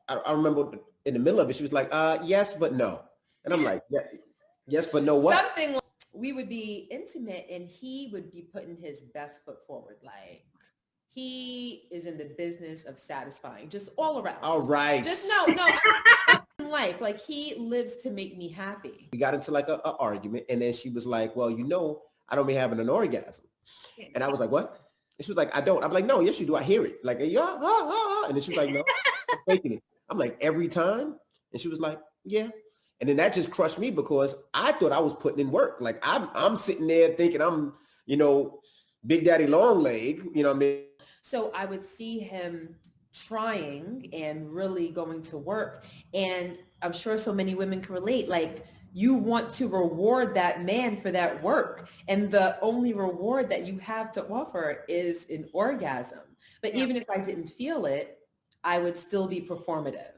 I remember in the middle of it, she was like, yes, but no. And I'm like, yeah, yes, but no what? Something like we would be intimate and he would be putting his best foot forward. Like he is in the business of satisfying just all around. All right. Just no, in life. Like he lives to make me happy. We got into like a argument, and then she was like, well, I don't be having an orgasm. And I was like, what? And she was like, I don't. I'm like, no, yes, you do. I hear it. Like, yeah, and then she was like, no, I'm faking it. I'm like, every time? And she was like, yeah. And then that just crushed me because I thought I was putting in work. Like I'm sitting there thinking I'm, Big Daddy Long Leg, what I mean? So I would see him trying and really going to work. And I'm sure so many women can relate. Like you want to reward that man for that work. And the only reward that you have to offer is an orgasm. But even if I didn't feel it, I would still be performative.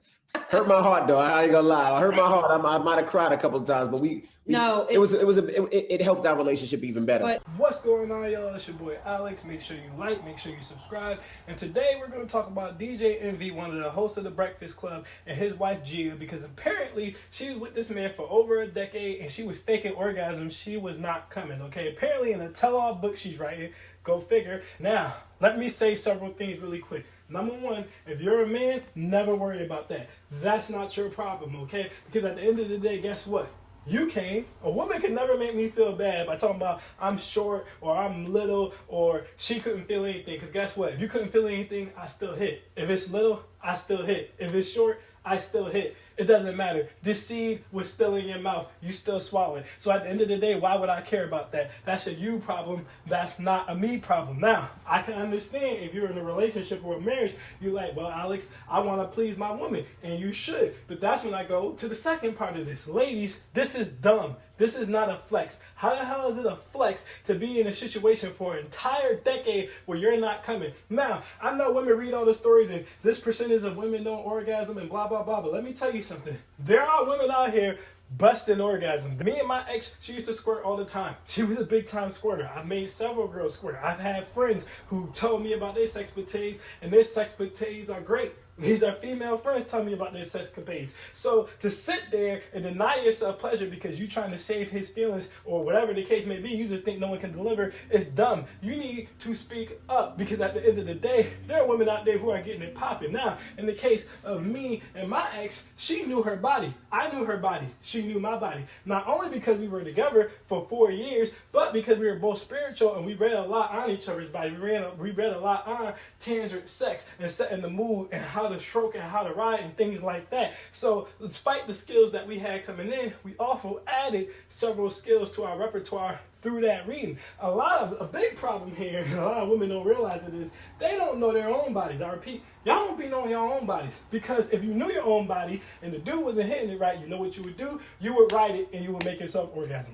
Hurt my heart though. I ain't gonna lie. I hurt my heart. I might have cried a couple of times, but it helped our relationship even better. But what's going on, y'all? It's your boy Alex. Make sure you like, make sure you subscribe. And today we're going to talk about DJ Envy, one of the hosts of the Breakfast Club, and his wife Gia, because apparently she was with this man for over a decade and she was faking orgasms. She was not coming, okay? Apparently in a tell-all book she's writing, go figure. Now, let me say several things really quick. Number one, if you're a man, never worry about that. That's not your problem, okay? Because at the end of the day, guess what? You came. A woman can never make me feel bad by talking about I'm short or I'm little or she couldn't feel anything. Because guess what? If you couldn't feel anything, I still hit. If it's little, I still hit. If it's short, I still hit. It doesn't matter. This seed was still in your mouth. You still swallow it. So at the end of the day, why would I care about that? That's a you problem. That's not a me problem. Now, I can understand if you're in a relationship or a marriage, you're like, well, Alex, I want to please my woman. And you should. But that's when I go to the second part of this. Ladies, this is dumb. This is not a flex. How the hell is it a flex to be in a situation for an entire decade where you're not coming? Now, I know women read all the stories and this percentage of women don't orgasm and blah, blah, blah. But let me tell you something. There are women out here busting orgasms. Me and my ex, she used to squirt all the time. She was a big time squirter. I've made several girls squirt. I've had friends who told me about their sexpapades, and their sexpapades are great. These are female friends telling me about their sexcapades. So to sit there and deny yourself pleasure because you're trying to save his feelings or whatever the case may be, you just think no one can deliver, is dumb. You need to speak up because at the end of the day, there are women out there who are getting it popping. Now, in the case of me and my ex, she knew her body. I knew her body. She knew my body. Not only because we were together for 4 years, but because we were both spiritual and we read a lot on each other's body. We read a lot on tantric sex and setting the mood and how to stroke and how to ride and things like that. So despite the skills that we had coming in, we also added several skills to our repertoire through that reading. A big problem here, and a lot of women don't realize it, is they don't know their own bodies. I repeat, y'all don't be knowing your own bodies. Because if you knew your own body and the dude wasn't hitting it right, you know what you would do? You would ride it and you would make yourself orgasm.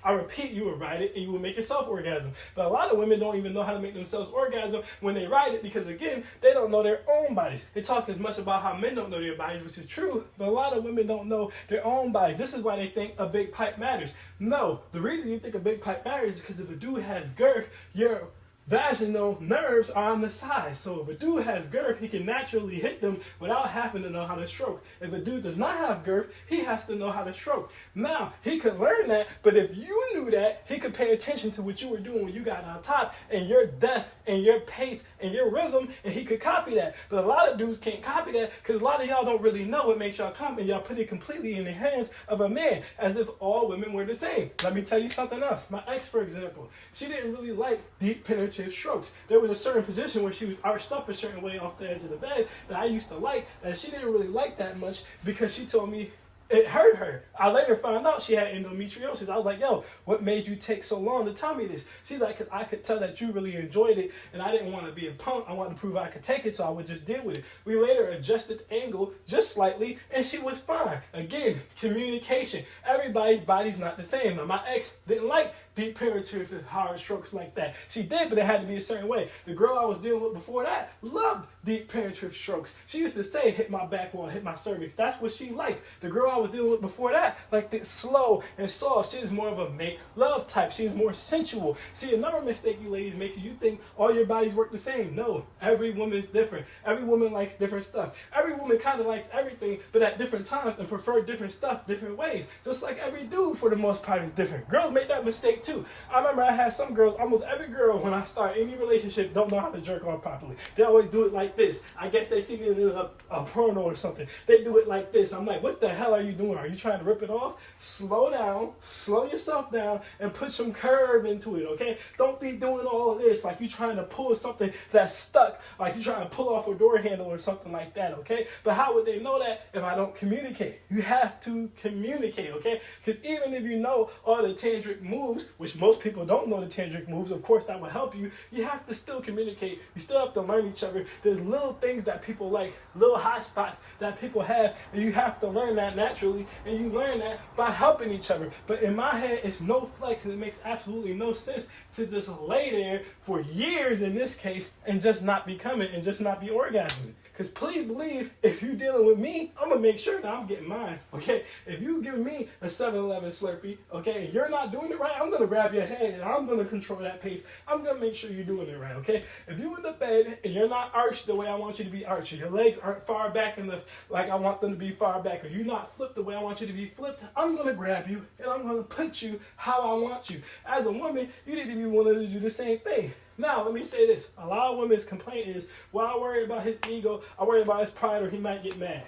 I repeat, you would ride it and you would make yourself orgasm. But a lot of women don't even know how to make themselves orgasm when they ride it because, again, they don't know their own bodies. They talk as much about how men don't know their bodies, which is true, but a lot of women don't know their own bodies. This is why they think a big pipe matters. No, the reason you think a big pipe matters is because if a dude has girth, your vaginal nerves are on the side. So if a dude has girth, he can naturally hit them without having to know how to stroke. If a dude does not have girth, he has to know how to stroke. Now, he could learn that, but if you knew that, he could pay attention to what you were doing when you got on top and your depth and your pace and your rhythm, and he could copy that. But a lot of dudes can't copy that because a lot of y'all don't really know what makes y'all come, and y'all put it completely in the hands of a man as if all women were the same. Let me tell you something else. My ex, for example, she didn't really like deep penetrative strokes. There was a certain position where she was arched up a certain way off the edge of the bed that I used to like, that she didn't really like that much because she told me it hurt her. I later found out she had endometriosis. I was like, yo, what made you take so long to tell me this? She's like, 'cause I could tell that you really enjoyed it, and I didn't want to be a punk. I wanted to prove I could take it, so I would just deal with it. We later adjusted the angle just slightly, and she was fine. Again, communication. Everybody's body's not the same. Now, my ex didn't like deep penetrative hard strokes like that. She did, but it had to be a certain way. The girl I was dealing with before that loved deep penetrative strokes. She used to say, hit my back wall, hit my cervix. That's what she liked. The girl I was dealing with before that, like this slow and soft. She's more of a make love type. She's more sensual. See, another mistake you ladies make is you think all your bodies work the same. No, every woman's different. Every woman likes different stuff. Every woman kind of likes everything, but at different times and prefer different stuff different ways. Just like every dude for the most part is different. Girls make that mistake too. I remember I had some girls, almost every girl when I start any relationship don't know how to jerk off properly. They always do it like this. I guess they see me in a porno or something. They do it like this. I'm like, what the hell are you doing? Are you trying to rip it off? Slow down, slow yourself down, and put some curve into it, okay? Don't be doing all of this like you're trying to pull something that's stuck, like you're trying to pull off a door handle or something like that, okay? But how would they know that if I don't communicate? You have to communicate, okay? Because even if you know all the tantric moves, which most people don't know the tantric moves, of course that would help you, you have to still communicate. You still have to learn each other. There's little things that people like, little hot spots that people have, and you have to learn that naturally, and you learn that by helping each other. But in my head, it's no flex, and it makes absolutely no sense to just lay there for years in this case and just not be coming and just not be orgasming. Because please believe, if you're dealing with me, I'm going to make sure that I'm getting mine, okay? If you give me a 7-Eleven Slurpee, okay, and you're not doing it right, I'm going to grab your head and I'm going to control that pace. I'm going to make sure you're doing it right, okay? If you're in the bed and you're not arched the way I want you to be arched, your legs aren't far back like I want them to be far back, or you're not flipped the way I want you to be flipped, I'm going to grab you and I'm going to put you how I want you. As a woman, you need to be willing to do the same thing. Now, let me say this. A lot of women's complaint is, well, I worry about his ego, I worry about his pride, or he might get mad.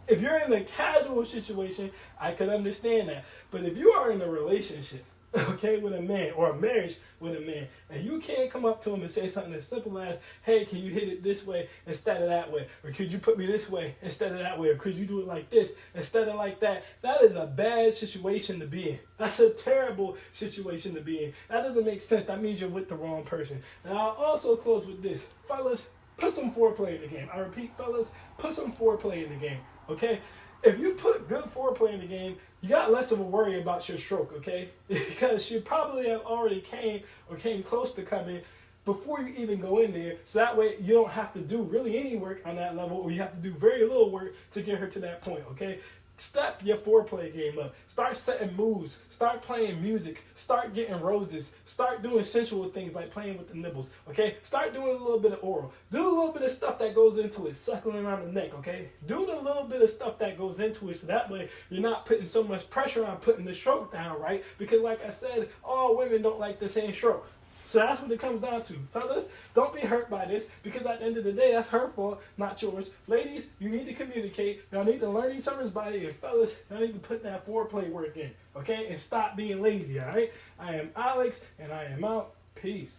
If you're in a casual situation, I can understand that. But if you are in a relationship, okay, with a man, or a marriage with a man, and you can't come up to him and say something as simple as, hey, can you hit it this way instead of that way? Or could you put me this way instead of that way? Or could you do it like this instead of like that? That is a bad situation to be in. That's a terrible situation to be in. That doesn't make sense. That means you're with the wrong person. And I'll also close with this. Fellas, put some foreplay in the game. I repeat, fellas, put some foreplay in the game, okay? If you put good foreplay in the game, you got less of a worry about your stroke, okay? Because she probably have already came close to coming before you even go in there. So that way you don't have to do really any work on that level, or you have to do very little work to get her to that point, okay? Step your foreplay game up. Start setting moves. Start playing music. Start getting roses. Start doing sensual things like playing with the nibbles, okay? Start doing a little bit of oral. Do a little bit of stuff that goes into it, suckling on the neck, okay? Do the little bit of stuff that goes into it, so that way you're not putting so much pressure on putting the stroke down, right? Because like I said, all women don't like the same stroke. So that's what it comes down to. Fellas, don't be hurt by this, because at the end of the day, that's her fault, not yours. Ladies, you need to communicate. Y'all need to learn each other's body. And fellas, y'all need to put that foreplay work in, okay? And stop being lazy, all right? I am Alex, and I am out. Peace.